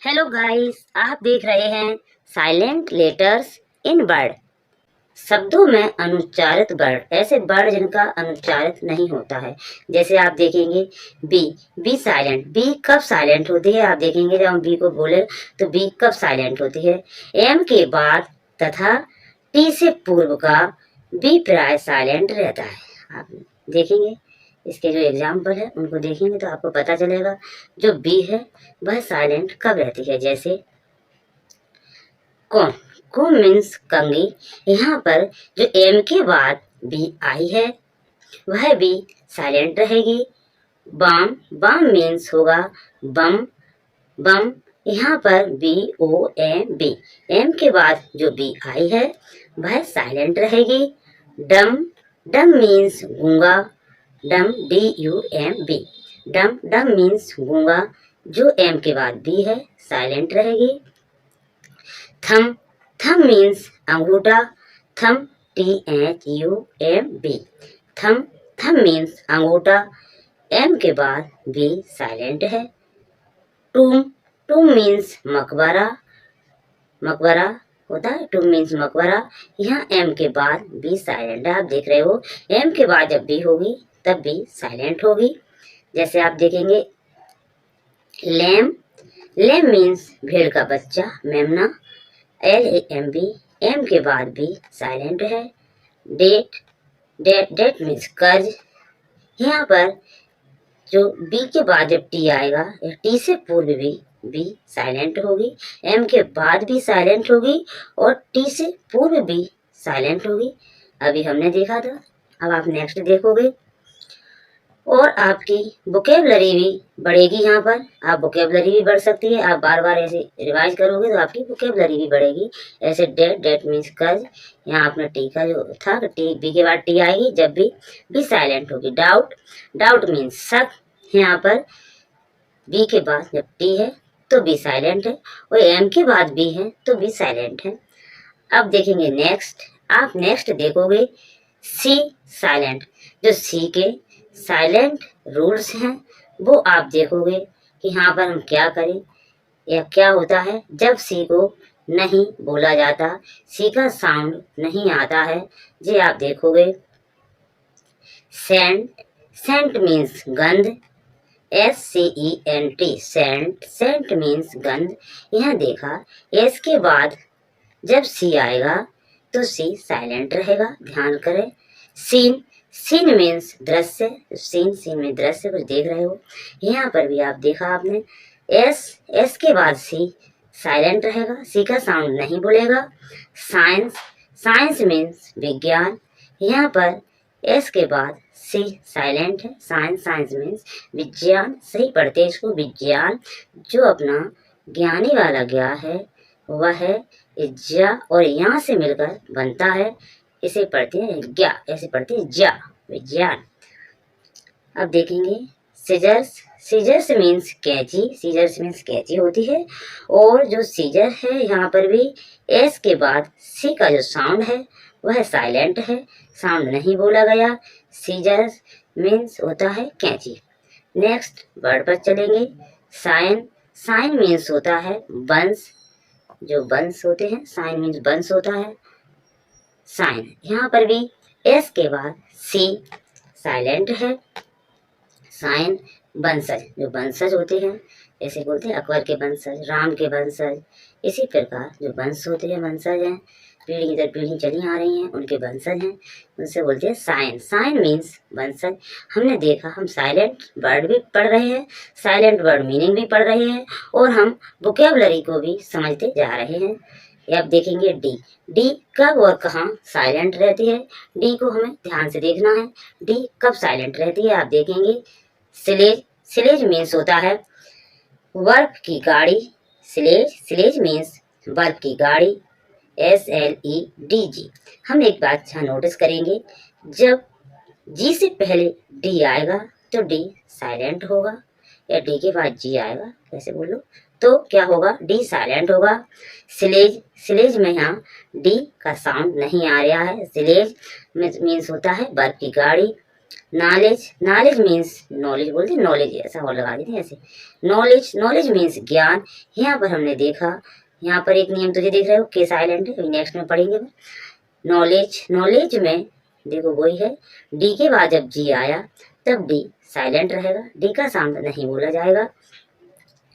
Hello guys, आप देख रहे हैं साइलेंट लेटर्स इन वर्ड। शब्दों में अनुच्चारित वर्ड, ऐसे वर्ड जिनका अनुच्चारित नहीं होता है। जैसे आप देखेंगे बी, बी साइलेंट। बी कब साइलेंट होती है? आप देखेंगे जब हम बी को बोले तो बी कब साइलेंट होती है? एम के बाद तथा टी से पूर्व का बी प्राय साइलेंट रहता है। आप देखेंगे इसके जो एग्जाम्पल है उनको देखेंगे तो आपको पता चलेगा जो बी है वह साइलेंट कब रहती है। जैसे कौन, को मीन्स कंगी। यहाँ पर जो एम के बाद बी आई है वह भी साइलेंट रहेगी। बाम, बाम मीन्स होगा बम, बम। यहाँ पर B O M B, M के बाद जो बी आई है वह साइलेंट रहेगी। डम, डम मीन्स गूंगा, डम डी यू एम बी, डम, डम मीन्स गूंगा। जो एम के बाद बी है साइलेंट रहेगी। थम, थम मीन्स अंगूठा, thumb T H U M B, thumb, thumb means अंगूठा। एम के बाद बी साइलेंट है। टूम, टूम मीन्स मकबरा, मकबरा होता है, टूम मीन्स मकबरा। यहाँ एम के बाद बी साइलेंट है। आप देख रहे हो एम के बाद जब बी होगी तब बी साइलेंट होगी। जैसे आप देखेंगे लैम, लैम मीन्स भेड़ का बच्चा, मेमना, L A M B, M के बाद भी साइलेंट है। डेट, डेट, डेट मीन्स कर्ज। यहाँ पर जो बी के बाद जब टी आएगा या टी से पूर्व भी बी साइलेंट होगी, एम के बाद भी साइलेंट होगी और टी से पूर्व भी साइलेंट होगी। अभी हमने देखा था, अब आप नेक्स्ट देखोगे और आपकी वोकेबलरी भी बढ़ेगी। यहाँ पर आप वोकेबलरी भी बढ़ सकती है। आप बार बार ऐसे रिवाइज करोगे तो आपकी वोकेबलरी भी बढ़ेगी। ऐसे डेट, डेट मीन्स कर्ज। यहाँ अपना टी का जो था टी, बी के बाद टी आएगी जब भी साइलेंट होगी। डाउट, डाउट मीन्स शक। यहाँ पर बी के बाद जब टी है तो बी साइलेंट है और एम के बाद बी है तो बी साइलेंट है। अब देखेंगे नेक्स्ट, आप नेक्स्ट देखोगे सी साइलेंट। जो सी के साइलेंट रूल्स हैं वो आप देखोगे कि यहाँ पर हम क्या करें या क्या होता है जब सी को नहीं बोला जाता, सी का साउंड नहीं आता है। जी आप देखोगे सेंट, सेंट मीन्स गंध, SCENT, सेंट, सेंट मीन्स गंध। यहाँ देखा एस के बाद जब सी आएगा तो सी साइलेंट रहेगा, ध्यान करें। सीन, सीन मीन्स दृश्य, सीन, सीन में दृश्य कुछ देख रहे हो। यहाँ पर भी आप देखा आपने एस, एस के बाद सी साइलेंट रहेगा, सी का साउंड नहीं बोलेगा। साइंस, साइंस मीन्स विज्ञान। यहाँ पर एस के बाद सी साइलेंट है, साइंस, साइंस मीन्स विज्ञान। सही पढ़ते इसको विज्ञान। जो अपना ज्ञानी वाला ज्ञा है वह है ज्ञा और यहाँ से मिलकर बनता है, इसे पढ़ते हैं ज्ञा, ऐसे पढ़ते हैं ज्ञा, विज्ञान। अब देखेंगे सीजर्स, सीजर्स मीन्स कैंची, सीजर्स मीन्स कैंची होती है। और जो सीजर है यहाँ पर भी एस के बाद सी का जो साउंड है वह साइलेंट है, साउंड नहीं बोला गया। सीजर्स मीन्स होता है कैंची। नेक्स्ट वर्ड पर चलेंगे साइन, साइन मीन्स होता है बंस, जो बंस होते हैं, साइन मीन्स बंस होता है, साइन। यहाँ पर भी एस के बाद सी साइलेंट है। साइन, बंसज, जो बंसज होते हैं ऐसे बोलते हैं अकबर के बंसज, राम के बंसज। इसी प्रकार जो वंश होते हैं, वंशज हैं, पीढ़ी दर पीढ़ी चली आ रही हैं, उनके वंशज हैं, उनसे बोलते हैं साइन। साइन मीन्स वंशज। हमने देखा हम साइलेंट वर्ड भी पढ़ रहे हैं, साइलेंट वर्ड मीनिंग भी पढ़ रहे हैं और हम वोकेबलरी को भी समझते जा रहे हैं। अब देखेंगे डी, डी कब और कहाँ साइलेंट रहती है, डी को हमें ध्यान से देखना है। डी कब साइलेंट रहती है आप देखेंगे स्लेज, स्लेज मीन्स होता है वर्क की गाड़ी, स्लेज, स्लेज मीन्स वर्क की गाड़ी, SLEDG। हम एक बात यहाँ नोटिस करेंगे जब जी से पहले डी आएगा तो डी साइलेंट होगा, या डी के बाद जी आएगा कैसे बोलो तो क्या होगा, डी साइलेंट होगा। स्लेज, स्लेज में यहाँ डी का साउंड नहीं आ रहा है, स्लेज मीन्स होता है बर्फ की गाड़ी। नॉलेज, नॉलेज मीन्स नॉलेज बोलते नॉलेज, ऐसा और लगा देते ऐसे। नॉलेज, नॉलेज मीन्स ज्ञान। यहाँ पर हमने देखा, यहाँ पर एक नियम तुझे देख रहे हो के साइलेंट है, नेक्स्ट में पढ़ेंगे। नॉलेज, नॉलेज में देखो वही है, डी के बाद जब जी आया तब डी साइलेंट रहेगा, डी का साउंड नहीं बोला जाएगा।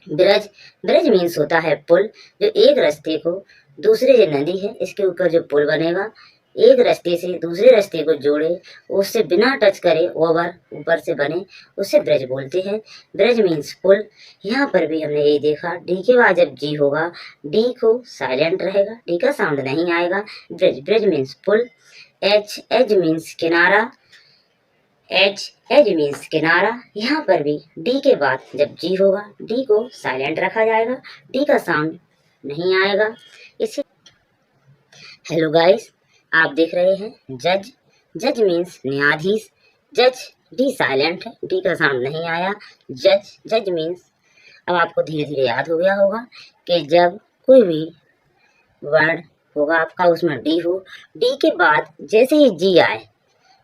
ब्रिज, ब्रिज मीन्स होता है पुल, जो एक रास्ते को दूसरे जो नदी है इसके ऊपर जो पुल बनेगा, एक रास्ते से दूसरे रास्ते को जोड़े, उससे बिना टच करे ओवर ऊपर से बने, उसे ब्रिज बोलते हैं। ब्रिज मीन्स पुल। यहाँ पर भी हमने यही देखा, डी के बाद जब जी होगा डी को साइलेंट रहेगा, डी का साउंड नहीं आएगा। ब्रिज, ब्रिज मीन्स पुल। एज, एज मीन्स किनारा, एज, एज मीन्स किनारा। यहाँ पर भी डी के बाद जब जी होगा डी को साइलेंट रखा जाएगा, डी का साउंड नहीं आएगा। इसे हेलो गाइस, आप देख रहे हैं जज, जज मीन्स न्यायाधीश, जज डी साइलेंट है, डी का साउंड नहीं आया। जज, जज मीन्स, अब आपको धीरे धीरे याद हो गया होगा कि जब कोई भी वर्ड होगा आपका उसमें डी हो, डी के बाद जैसे ही जी आए,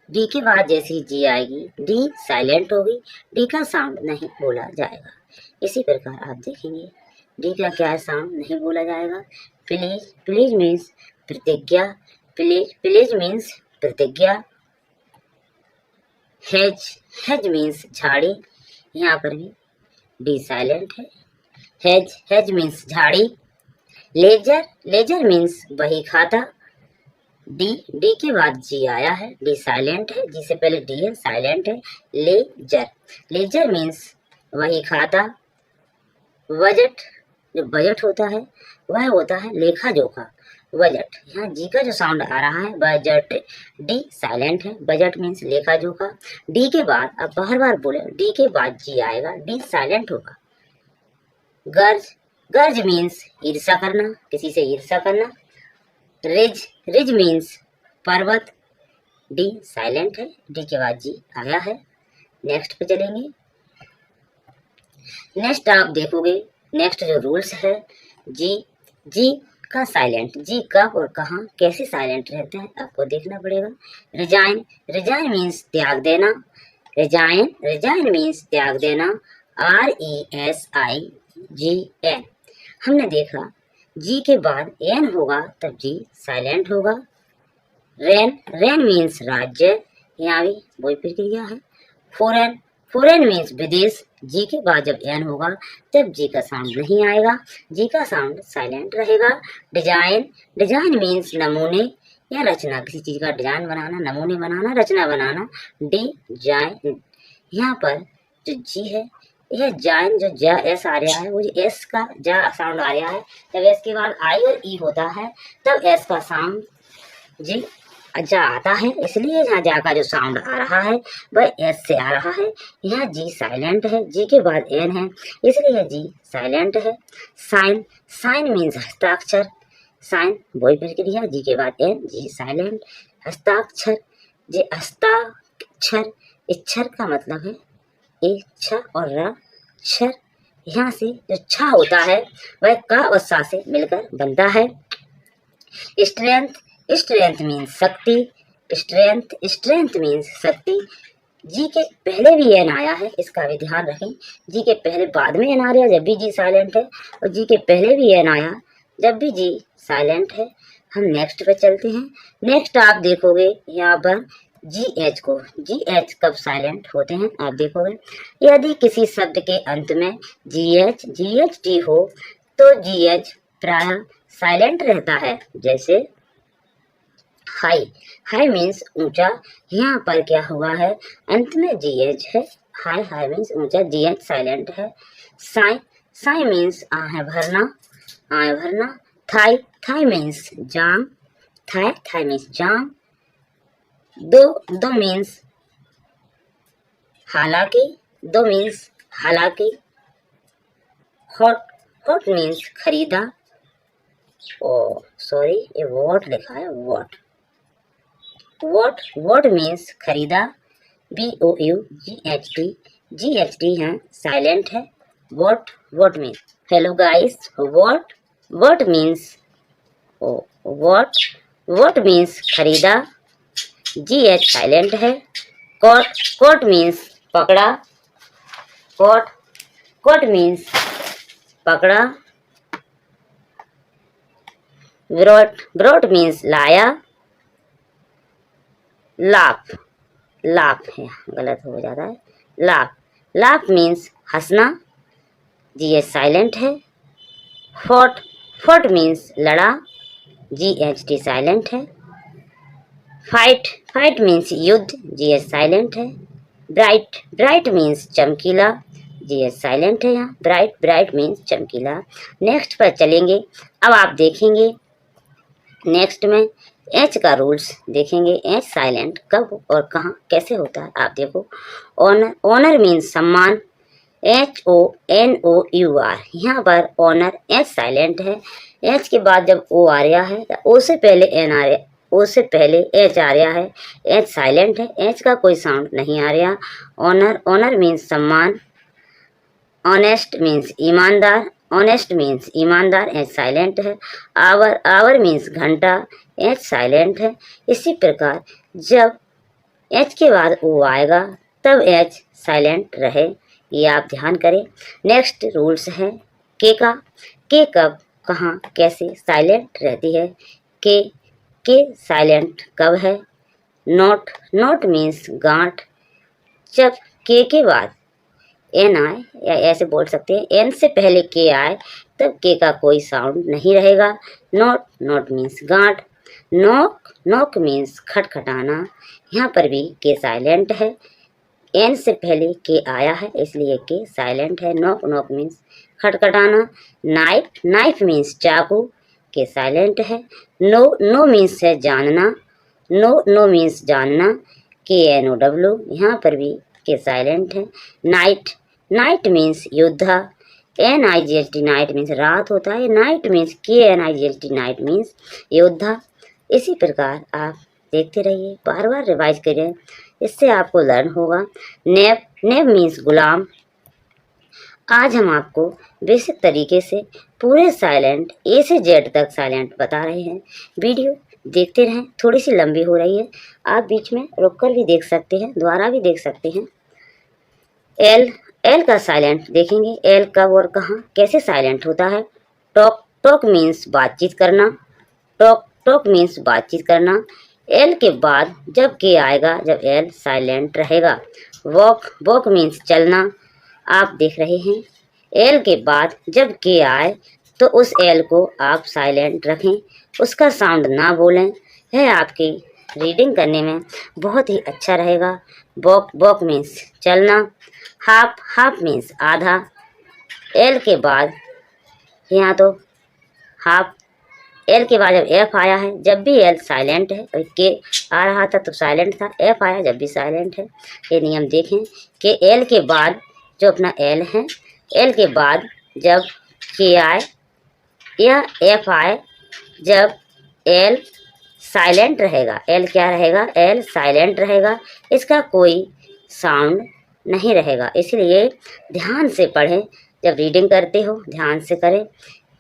डी के बाद जैसे ही जी आएगी डी साइलेंट होगी, डी का साउंड नहीं बोला जाएगा। इसी प्रकार आप देखेंगे डी का क्या साउंड नहीं बोला जाएगा। प्लीज, प्लीज मीन्स प्रतिज्ञा, प्लीज, प्लीज मीन्स प्रतिज्ञा। हेज, हेज मीन्स झाड़ी, यहाँ पर भी डी साइलेंट है, हेज, हेज मीन्स झाड़ी। लेजर, लेजर मीन्स बही खाता, डी, डी के बाद जी आया है, डी साइलेंट है, जी से पहले डी है, साइलेंट है। लेजर, लेजर मीन्स वही खाता। बजट, जो बजट होता है वह होता है लेखा जोखा, बजट। यहाँ जी का जो साउंड आ रहा है बजट, डी साइलेंट है, बजट मीन्स लेखा जोखा। डी के बाद, अब बार बार बोले, डी के बाद जी आएगा, डी साइलेंट होगा। गर्ज, गर्ज मीन्स ईर्षा करना, किसी से ईर्षा करना। रिज, रिज मीन्स पर्वत, डी साइलेंट है, डी के बाद जी आया है। नेक्स्ट पे चलेंगे। नेक्स्ट आप देखोगे, नेक्स्ट जो रूल्स है, जी, जी का साइलेंट, जी कब और कहाँ कैसे साइलेंट रहते हैं आपको देखना पड़ेगा। रिजाइन, रिजाइन मीन्स त्याग देना, रिजाइन, रिजाइन मीन्स त्याग देना। RESIGN, हमने देखा जी के बाद एन होगा तब जी साइलेंट होगा। रेन, रेन मीन्स राज्य, यहाँ भी वही प्रक्रिया है। फॉरेन, फॉरेन मीन्स विदेश, जी के बाद जब एन होगा तब जी का साउंड नहीं आएगा, जी का साउंड साइलेंट रहेगा। डिजाइन, डिजाइन मीन्स नमूने या रचना, किसी चीज का डिजाइन बनाना, नमूने बनाना, रचना बनाना। डिजाइन, यहाँ पर जो जी है यह जाइन, जो जा एस आ रहा है वो जो एस का जा साउंड आ रहा है, जब एस के बाद आई और ई होता है तब एस का साउंड जी जा आता है, इसलिए यहाँ जा का जो साउंड आ रहा है वह एस से आ रहा है। यहाँ जी साइलेंट है, जी के बाद एन है, इसलिए जी साइलेंट है। साइन, साइन मीन्स हस्ताक्षर, साइन वही प्रक्रिया, जी के बाद एन, जी साइलेंट। हस्ताक्षर, जी हस्ताक्षर, इच्छर का मतलब है इच्छा और र क्षर, यहाँ से जो छा होता है वह का और सा से मिलकर बनता है। स्ट्रेंथ, स्ट्रेंथ मीन्स शक्ति, स्ट्रेंथ, स्ट्रेंथ मीन्स शक्ति। जी के पहले भी एन आया है, इसका भी ध्यान रखें, जी के पहले बाद में एन आ रहा है जब भी जी साइलेंट है, और जी के पहले भी एन आया जब भी जी साइलेंट है। हम नेक्स्ट पे चलते हैं। नेक्स्ट आप देखोगे यहाँ पर जी एच को, जी एच कब साइलेंट होते हैं आप देखोगे, यदि किसी शब्द के अंत में जी एच टी हो तो जी एच प्राय साइलेंट रहता है। जैसे हाई, हाई मीन्स ऊंचा, यहाँ पर क्या हुआ है अंत में जी एच है, हाई, हाई मीन्स ऊंचा, जी एच साइलेंट है। साई, साई मीन्स आहें भरना, आहें भरना। थाई, थाई मीन्स जाम, थाई, थाई मीन्स जाम। दो, दो मीन्स हालांकि, दो मीन्स हालांकि। हॉट, हॉट मीन्स खरीदा, ओ सॉरी ये वॉट लिखा है, वॉट, वॉट, वॉट मीन्स खरीदा। BOUGHT, GHT है साइलेंट है। What, what means, hello guys, what, what means, what, what means खरीदा, GH साइलेंट है। कोट, कोट मीन्स पकड़ा, कोट, कोट मीन्स पकड़ा। ब्रोट, ब्रोट मीन्स लाया। लाफ, लाफ है, गलत हो जाता है, लाफ, लाफ मीन्स हंसना, जी साइलेंट है। फोर्ट, फोर्ट मीन्स लड़ा, जी साइलेंट है। फाइट, फाइट मीन्स युद्ध, जी साइलेंट है। ब्राइट, ब्राइट मीन्स चमकीला, जी साइलेंट है यहाँ, ब्राइट, ब्राइट मीन्स चमकीला। नेक्स्ट पर चलेंगे। अब आप देखेंगे नेक्स्ट में एच का रूल्स देखेंगे। एच साइलेंट कब और कहाँ कैसे होता है आप देखो। ऑनर, ऑनर मीन्स सम्मान, HONOUR, यहाँ पर ऑनर एच साइलेंट है। एच के बाद जब ओ आ रहा है, ओ से पहले एन आ रहा, ओ से पहले एच आ रहा है, एच साइलेंट है, एच का कोई साउंड नहीं आ रहा। ऑनर, ऑनर मीन्स सम्मान। ऑनेस्ट मीन्स ईमानदार, ऑनेस्ट मीन्स ईमानदार, एच साइलेंट है। आवर, आवर मीन्स घंटा, एच साइलेंट है। इसी प्रकार जब एच के बाद ओ आएगा तब एच साइलेंट रहे, ये आप ध्यान करें। नेक्स्ट रूल्स है के का। के कब कहाँ कैसे साइलेंट रहती है। के साइलेंट कब है। नोट, नोट मीन्स गांठ। जब के बाद एन आए, या ऐसे बोल सकते हैं एन से पहले के आए तब के का कोई साउंड नहीं रहेगा। नोट, नोट मीन्स गांठ। नोक, नोक मीन्स खटखटाना, यहाँ पर भी के साइलेंट है, एन से पहले के आया है इसलिए के साइलेंट है। नोक, नोक मीन्स खटखटाना। नाइफ, नाइफ मीन्स चाकू, के साइलेंट है। नो, नो मीन्स है जानना, नो, नो मीन्स जानना, KNOW, यहाँ पर भी के साइलेंट है। नाइट, नाइट मीन्स योद्धा, NIGHT नाइट मीन्स रात होता है, night means KNIGHT night means योद्धा। इसी प्रकार आप देखते रहिए, बार बार रिवाइज करें, इससे आपको लर्न होगा। नेब, नेब मीन्स गुलाम। आज हम आपको बेसिक तरीके से पूरे साइलेंट ए से जेड तक साइलेंट बता रहे हैं। वीडियो देखते रहें, थोड़ी सी लंबी हो रही है, आप बीच में रुककर भी देख सकते हैं, दोबारा भी देख सकते हैं। एल, एल का साइलेंट देखेंगे, एल कब और कहाँ कैसे साइलेंट होता है। टॉक, टॉक मीन्स बातचीत करना, टॉक, टॉक मीन्स बातचीत करना। एल के बाद जब के आएगा जब एल साइलेंट रहेगा। वॉक, वॉक मीन्स चलना, आप देख रहे हैं। एल के बाद जब के आए तो उस एल को आप साइलेंट रखें, उसका साउंड ना बोलें, है आपकी रीडिंग करने में बहुत ही अच्छा रहेगा। वॉक, वॉक मीन्स चलना। हाफ, हाफ मीन्स आधा। एल के बाद यहाँ तो हाफ, एल के बाद जब एफ आया है जब भी एल साइलेंट है, और के आ रहा था तो साइलेंट था, एफ आया जब भी साइलेंट है। ये नियम देखें कि एल के बाद जो अपना एल है, एल के बाद जब के आए या एफ आए, जब एल साइलेंट रहेगा, एल क्या रहेगा, एल साइलेंट रहेगा, इसका कोई साउंड नहीं रहेगा। इसलिए ध्यान से पढ़ें, जब रीडिंग करते हो ध्यान से करें।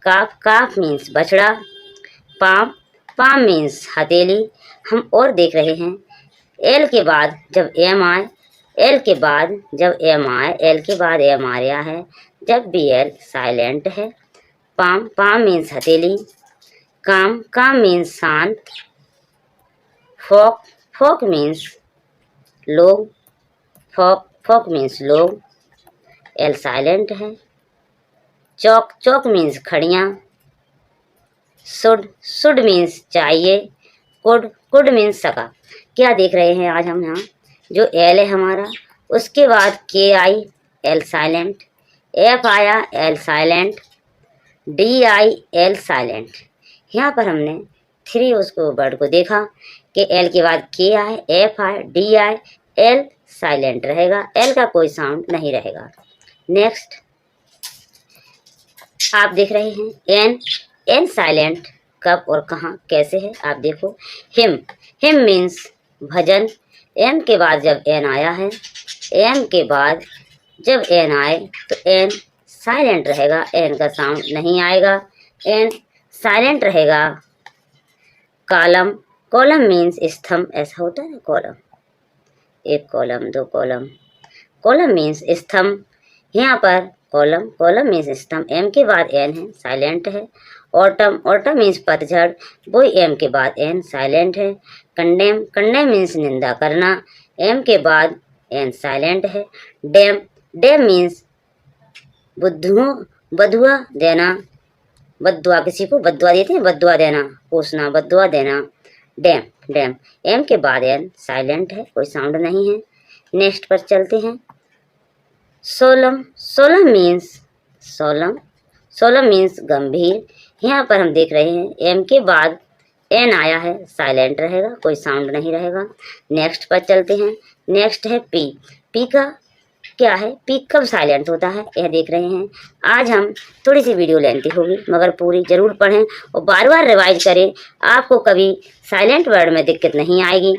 काफ, काफ मीन्स बछड़ा। पाम, पाम मीन्स हथेली। हम और देख रहे हैं, एल के बाद जब एम आए, एल के बाद जब एम आए, एल के बाद एम आ रहा है, जब भी एल साइलेंट है। पाम, पाम मीन्स हथेली। काम, काम मीन्स शांत। फोक, फोक मीन्स लोग, फोक, फोक मीन्स लोग, एल साइलेंट है। चौक, चौक मीन्स खड़ियाँ। शुड, शुड मीन्स चाहिए। कुड, कुड मीन्स सका। क्या देख रहे हैं आज हम यहाँ, जो एल है हमारा, उसके बाद के आई, एल साइलेंट। एफ आया, L silent. D I, L silent. यहाँ पर हमने 3 उसको वर्ड को देखा कि एल के बाद के आए, एफ आए, डी आए, एल साइलेंट रहेगा, एल का कोई साउंड नहीं रहेगा। नेक्स्ट आप देख रहे हैं एन, एन साइलेंट कब और कहाँ कैसे है आप देखो। हिम, हिम मीन्स भजन। एम के बाद जब एन आया है, एम के बाद जब एन आए तो एन साइलेंट रहेगा, एन का साउंड नहीं आएगा, एन साइलेंट रहेगा। कॉलम, कॉलम मीन्स स्तंभ, ऐसा होता है कॉलम। एक कॉलम, दो कॉलम। कॉलम मीन्स स्तंभ, यहाँ पर कॉलम, कॉलम मीन्स स्तंभ, एम के बाद एन है, साइलेंट है। ऑटम, ऑटम मीन्स पतझड़, वही एम के बाद एन, साइलेंट है। कंडेम, कंडेम मीन्स निंदा करना, एम के बाद एन, साइलेंट है। डैम, डैम मीन्स बदुआ देना, बदुआ, किसी को बदुआ देते हैं, बदुआ देना, पूछना, बदुआ देना। डैम, डैम, एम के बाद एन, साइलेंट है, कोई साउंड नहीं है। नेक्स्ट पर चलते हैं। सोलम, सोलम मीन्स सोलम, सोलम मीन्स गंभीर, यहाँ पर हम देख रहे हैं एम के बाद एन आया है, साइलेंट रहेगा, कोई साउंड नहीं रहेगा। नेक्स्ट पर चलते हैं। नेक्स्ट है पी, पी का क्या है, पी कब साइलेंट होता है, यह देख रहे हैं। आज हम थोड़ी सी वीडियो लेंथी होगी मगर पूरी जरूर पढ़ें और बार बार रिवाइज करें, आपको कभी साइलेंट वर्ड में दिक्कत नहीं आएगी।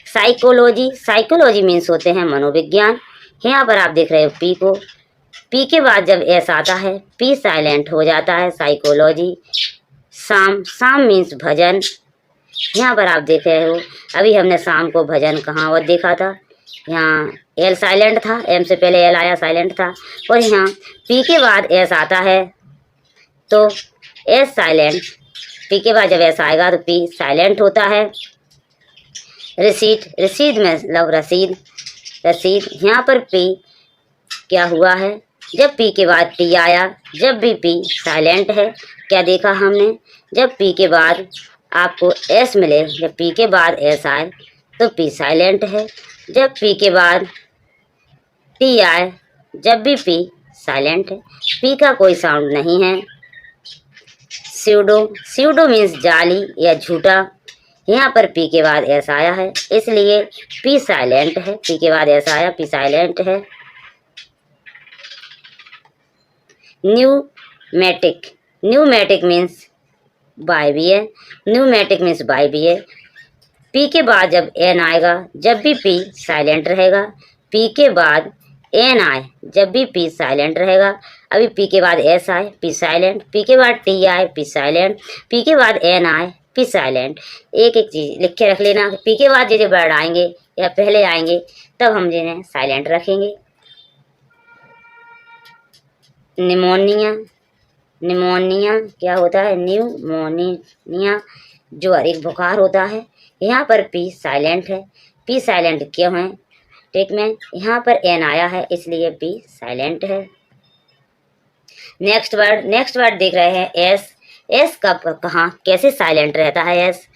साइकोलॉजी, साइकोलॉजी मीन्स होते हैं मनोविज्ञान, यहाँ पर आप देख रहे हो पी को, पी के बाद जब एस आता है पी साइलेंट हो जाता है, साइकोलॉजी। शाम, शाम मीन्स भजन, यहाँ पर आप देख रहे हो अभी हमने शाम को भजन कहाँ और देखा था, यहाँ एल साइलेंट था, एम से पहले एल आया, साइलेंट था, और यहाँ पी के बाद एस आता है तो एस साइलेंट, पी के बाद जब एस आएगा तो पी साइलेंट होता है। रिसीट, रिसीद में मतलब रसीद, रसीद, यहाँ पर पी क्या हुआ है, जब पी के बाद टी आया, जब भी पी साइलेंट है, क्या देखा हमने, जब पी के बाद आपको एस मिले, जब पी के बाद एस आए तो पी साइलेंट है, जब पी के बाद टी आए, जब भी पी साइलेंट है, पी का कोई साउंड नहीं है। स्यूडो, स्यूडो मीन्स जाली या झूठा, यहाँ पर पी के बाद एस आया है इसलिए पी साइलेंट है, पी के बाद एस आया, पी साइलेंट है। न्यूमेटिक, न्यूमेटिक मीन्स वायवीय, न्यूमेटिक मीन्स वायवीय, पी के बाद जब एन आएगा, जब भी पी साइलेंट रहेगा, पी के बाद एन आए, जब भी पी साइलेंट रहेगा। अभी पी के बाद एस आए, पी साइलेंट, पी के बाद टी आए, पी साइलेंट, पी के बाद एन आए, पी साइलेंट। एक एक चीज़ लिख के रख लेना, पी के बाद जो वर्ड आएंगे या पहले आएंगे तब हम जिन्हें साइलेंट रखेंगे। निमोनिया, निमोनिया क्या होता है, न्यूमोनिया जो एक बुखार होता है, यहाँ पर पी साइलेंट है, पी साइलेंट क्यों है, ठीक में यहाँ पर एन आया है इसलिए पी साइलेंट है। नेक्स्ट वर्ड देख रहे हैं एस, एस कब कहाँ कैसे साइलेंट रहता है एस।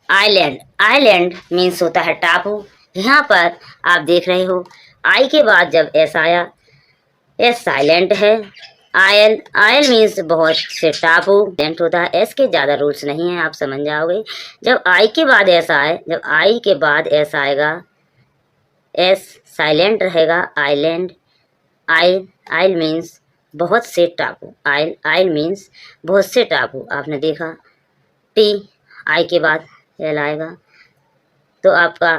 आइलैंड, आइलैंड मीन्स होता है टापू, यहाँ पर आप देख रहे हो आई के बाद जब एस आया, एस साइलेंट है। आयल, आयल मीन्स बहुत से टापू, साइलेंट होता है, एस के ज़्यादा रूल्स नहीं हैं, आप समझ जाओगे। जब आई के बाद एस आए, जब आई के बाद एस आएगा एस साइलेंट रहेगा, आइलैंड। आइल, आइल मीन्स बहुत से टापू, आइल, आइल मीन्स बहुत से टापू, आपने देखा। टी आई के बाद एल आएगा तो आपका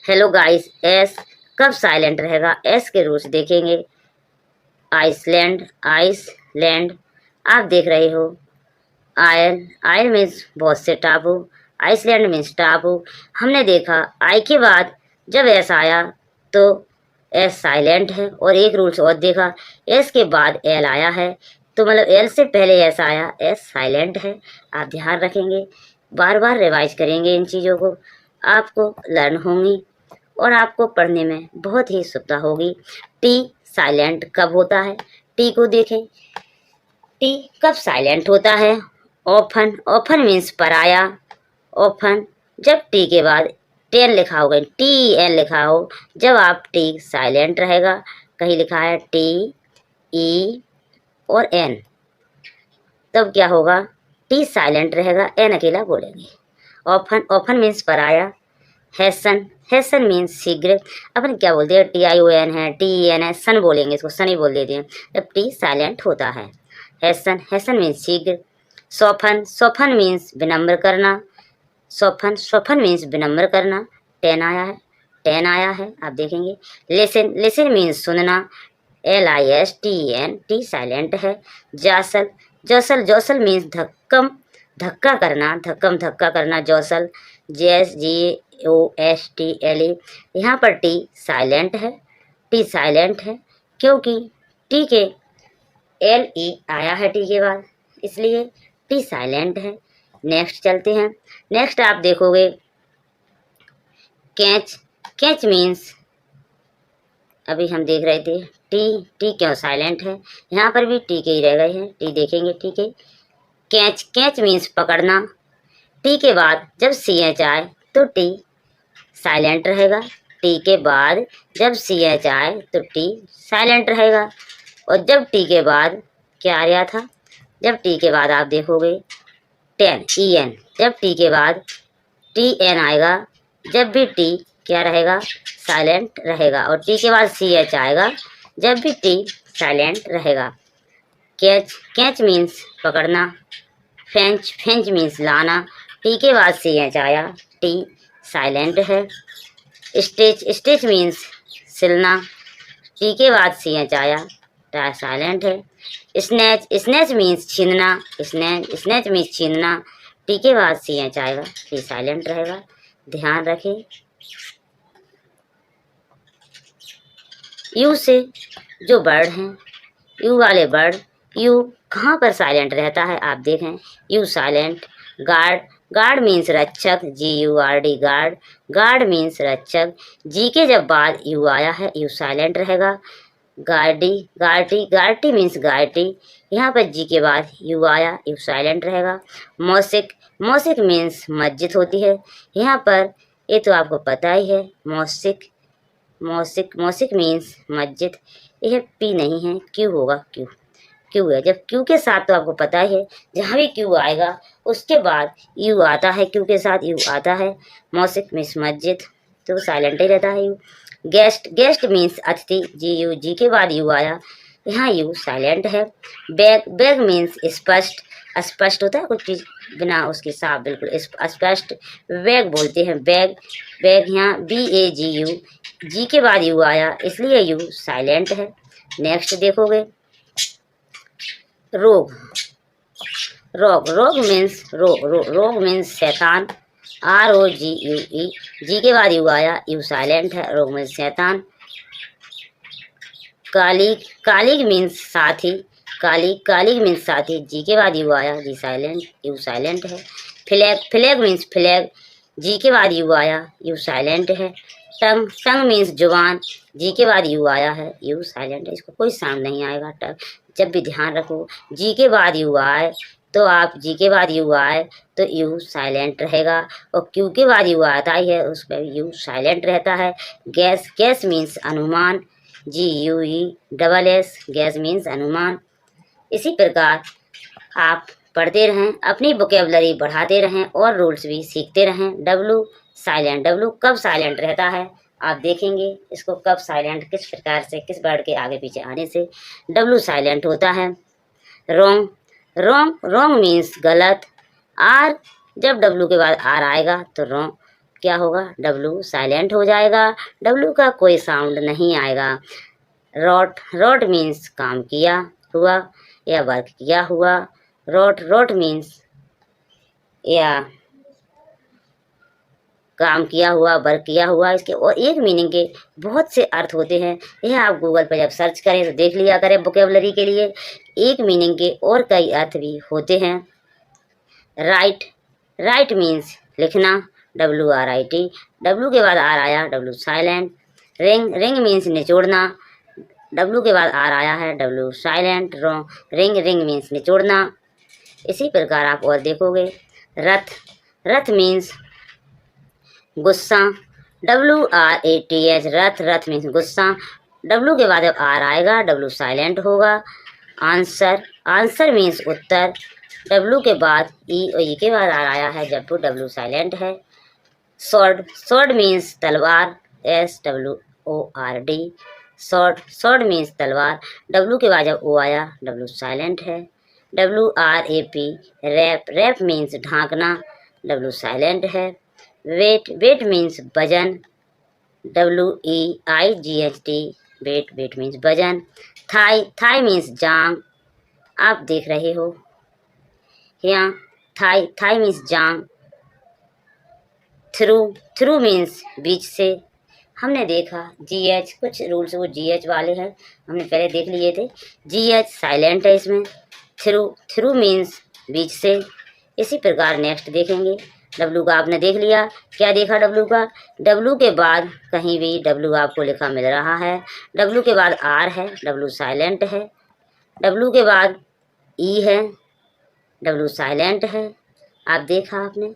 हेलो गाइस, एस कब साइलेंट रहेगा, एस के रूल्स देखेंगे। आइसलैंड, आइसलैंड आप देख रहे हो। आयल, आयल मीन्स बहुत से टापू, आइसलैंड मीन्स टापू। हमने देखा आई के बाद जब एस आया तो एस साइलेंट है, और एक रूल्स और देखा, एस के बाद एल आया है तो मतलब एल से पहले एस आया, एस साइलेंट है। आप ध्यान रखेंगे, बार बार रिवाइज करेंगे इन चीज़ों को, आपको लर्न होंगी और आपको पढ़ने में बहुत ही सुविधा होगी। टी साइलेंट कब होता है, टी को देखें, टी कब साइलेंट होता है। ऑफन, ऑफन मीन्स पराया, ऑफन जब टी के बाद टेन लिखा होगा, टी एन लिखा हो, जब आप टी साइलेंट रहेगा, कहीं लिखा है टी ई और एन, तब क्या होगा, टी साइलेंट रहेगा, एन अकेला बोलेंगे। ऑफन, ऑफन मीन्स पराया। हैसन, हैसन मीन्स शीघ्र, अपन क्या बोलते हैं, टी आई ओ एन है, टी ई एन है, सन बोलेंगे, इसको सन ही बोल देते हैं जब टी साइलेंट होता है। हैसन, हैसन मीन्स शीघ्र। सोफन, सोफन मीन्स विनम्र करना, सोफन, सोफन मीन्स विनम्र करना। टेन आया है, टेन आया है, आप देखेंगे। लिसन, लिसन मीन्स सुनना, LISTEN, टी साइलेंट है। जौसल, जौसल, जौसल मीन्स धक्का करना, धक्का करना, जौसल। JSGOSTLE, यहाँ पर टी साइलेंट है, टी साइलेंट है क्योंकि टी के LE आया है टी के बाद, इसलिए टी साइलेंट है। नेक्स्ट चलते हैं। नेक्स्ट आप देखोगे कैच, कैच मीन्स अभी हम देख रहे थे टी क्यों साइलेंट है, यहाँ पर भी टी के ही रह गए हैं, टी देखेंगे टी के। कैच, कैच मीन्स पकड़ना, टी के बाद जब CH आए तो टी साइलेंट रहेगा, टी के बाद जब CH आए तो टी साइलेंट रहेगा। और जब टी के बाद क्या आ रहा था, जब टी के बाद आप देखोगे EN, जब टी के बाद TN आएगा, जब भी टी क्या रहेगा, साइलेंट रहेगा। और टी के बाद CH आएगा, जब भी टी साइलेंट रहेगा। कैच, कैच मीन्स पकड़ना। फेंच, फेंच मीन्स लाना, टी के बाद CH आया, टी साइलेंट है। स्टिच, स्टिच मीन्स सिलना, टी के बाद CH आया, टा साइलेंट है। स्नैच, स्नैच मीन्स छीनना, स्नैच, स्नैच मीन्स छीनना, टी के बाद CH आएगा, टी साइलेंट रहेगा। ध्यान रखें। यू से जो वर्ड हैं, यू वाले वर्ड, यू कहाँ पर साइलेंट रहता है आप देखें, you silent. Guard, guard means रक्षक, GURD, गार्ड, गार्ड मीन्स रक्षक। जी के जब बाद यू आया है, यू साइलेंट रहेगा। गार्डी, गार्टी, गार्टी मीन्स गार्टी, यहाँ पर जी के बाद यू आया, यू साइलेंट रहेगा। मौसिक, मौसिक मीन्स मस्जिद होती है, यहाँ पर ये तो आपको पता ही है, मौसिक, मौसिक, मौसिक मीन्स मस्जिद। यह पी नहीं है, क्यों होगा, क्यों, क्यों है। जब क्यू के साथ तो आपको पता ही है, जहाँ भी क्यू आएगा उसके बाद यू आता है, क्यू के साथ यू आता है। मौसिक मीन्स मस्जिद, तो साइलेंट ही रहता है यू। गेस्ट, गेस्ट मीन्स अतिथि, जी के बाद यू आया, यहाँ यू साइलेंट है। बैग, बैग मीन्स स्पष्ट, स्पष्ट होता है कुछ चीज़ बिना उसके साफ बिल्कुल स्पष्ट, बैग बोलते हैं बैग। बैग यहाँ BAGU, जी के बाद यू आया, इसलिए यू साइलेंट है। नेक्स्ट देखोगे रोग, रोग, रोग मीन्स रोग मीन्स शैतान, ROGUE, जी के बाद यू आया, यू साइलेंट है, रोग मीन्स शैतान। कालीग, कालीग मीन्स साथी, कालीग, कालीग मीन्स साथी, जी के बाद यू आया, जी साइलेंट, यू साइलेंट है। फ्लैग, फ्लैग मीन्स फ्लैग, जी के बाद यू आया, यू साइलेंट है। टंग, टंग मीन्स जुबान, जी के बाद यू आया है, यू साइलेंट है, इसको कोई साउंड नहीं आएगा। टंग, जब भी ध्यान रखो जी के बाद यू आए तो आप जी के बाद यू आए तो यू साइलेंट रहेगा, और क्यू के बाद यू आता ही है उस पर यू साइलेंट रहता है। गैस, गैस मीन्स अनुमान, GUESS, गैस मीन्स अनुमान। इसी प्रकार आप पढ़ते रहें, अपनी वोकेबलरी बढ़ाते रहें और रूल्स भी सीखते रहें। डब्लू साइलेंट, डब्लू कब साइलेंट रहता है आप देखेंगे, इसको कब साइलेंट किस प्रकार से, किस वर्ड के आगे पीछे आने से डब्लू साइलेंट होता है। रॉन्ग, रॉन्ग, रॉन्ग मीन्स गलत। आर, जब डब्लू के बाद आर आएगा तो रॉन्ग क्या होगा, डब्लू साइलेंट हो जाएगा, डब्लू का कोई साउंड नहीं आएगा। रॉट, रॉट मीन्स काम किया हुआ या वर्क किया हुआ, रॉट, रॉट मीन्स या काम किया हुआ, वर्क किया हुआ। इसके और एक मीनिंग के बहुत से अर्थ होते हैं, यह आप गूगल पर जब सर्च करें तो देख लिया करें। वोकेबलरी के लिए एक मीनिंग के और कई अर्थ भी होते हैं। राइट, राइट मीन्स लिखना, WRIT, डब्लू के बाद आर आया, W silent. Wring, wring means निचोड़ना, डब्लू के बाद आर आया है, W silent. Wring, wring means निचोड़ना। इसी प्रकार आप और देखोगे। रथ, रथ मीन्स गुस्सा, WRATH, रथ, रथ मीन्स गुस्सा, डब्लू के बाद जब आर आएगा डब्लू साइलेंट होगा। आंसर, आंसर मीन्स उत्तर, डब्लू के बाद ई और ई के बाद आर आया है, जब डब्लू साइलेंट है। स्वॉर्ड, स्वॉर्ड मीन्स तलवार, SWORD, स्वॉर्ड, स्वॉर्ड मीन्स तलवार, डब्लू के बाद जब ओ आया डब्लू साइलेंट है। WRAP, रैप, रैप मीन्स ढांकना, डब्लू साइलेंट है। वेट, वेट मीन्स वजन, WEIGHT, वेट, वेट मीन्स वजन। थाई, थाई मीन्स जांग, आप देख रहे हो यहाँ थाई, थाई मीन्स जांग। थ्रू, थ्रू मीन्स बीच से। हमने देखा GH, कुछ रूल्स वो GH वाले हैं, हमने पहले देख लिए थे। GH साइलेंट है इसमें। थ्रू, थ्रू मीन्स बीच से। इसी प्रकार नेक्स्ट देखेंगे। W का आपने देख लिया, क्या देखा W का? W के बाद कहीं भी W आपको लिखा मिल रहा है। W के बाद R है, W साइलेंट है। W के बाद E है, W साइलेंट है। आप देखा आपने।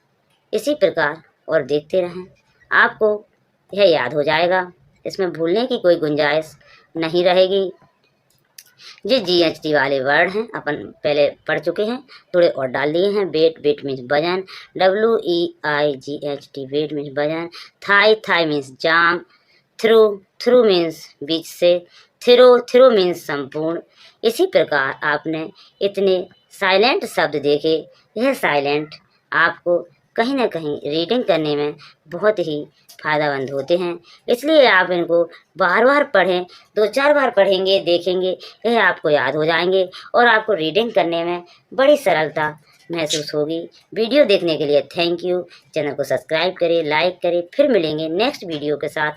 इसी प्रकार और देखते रहें, आपको यह याद हो जाएगा, इसमें भूलने की कोई गुंजाइश नहीं रहेगी। ये GHT वाले वर्ड हैं, अपन पहले पढ़ चुके हैं, थोड़े और डाल दिए हैं। वेट, वेट मीन्स वजन, WEIGHT वेट मीन्स वजन। थाई, थाई मीन्स जांग। थ्रू, थ्रू मीन्स बीच से। थ्रो, थ्रो मीन्स संपूर्ण। इसी प्रकार आपने इतने साइलेंट शब्द देखे। यह साइलेंट आपको कहीं ना कहीं रीडिंग करने में बहुत ही फ़ायदेमंद होते हैं, इसलिए आप इनको बार बार पढ़ें। 2-4 बार पढ़ेंगे, देखेंगे, यह आपको याद हो जाएंगे और आपको रीडिंग करने में बड़ी सरलता महसूस होगी। वीडियो देखने के लिए थैंक यू। चैनल को सब्सक्राइब करें, लाइक करें। फिर मिलेंगे नेक्स्ट वीडियो के साथ।